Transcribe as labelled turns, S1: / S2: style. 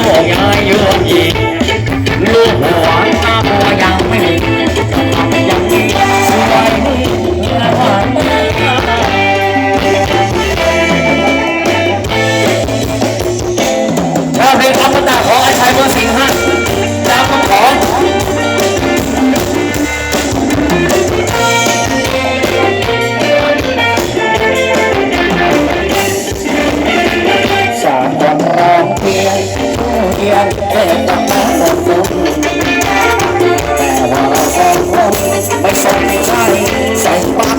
S1: กยายโยกอีกลูกหัวตาบัวยังไม่มียังมีสวยและหวานชอบเพลงอมตะของอาชัยเมืองสิงห์ฮะดาวของสามวันร้องเพลงผู้เดียวเด็กกับน้องคนนู้นแต่ว่าเราสองคนไม่สนใจใส่ปาก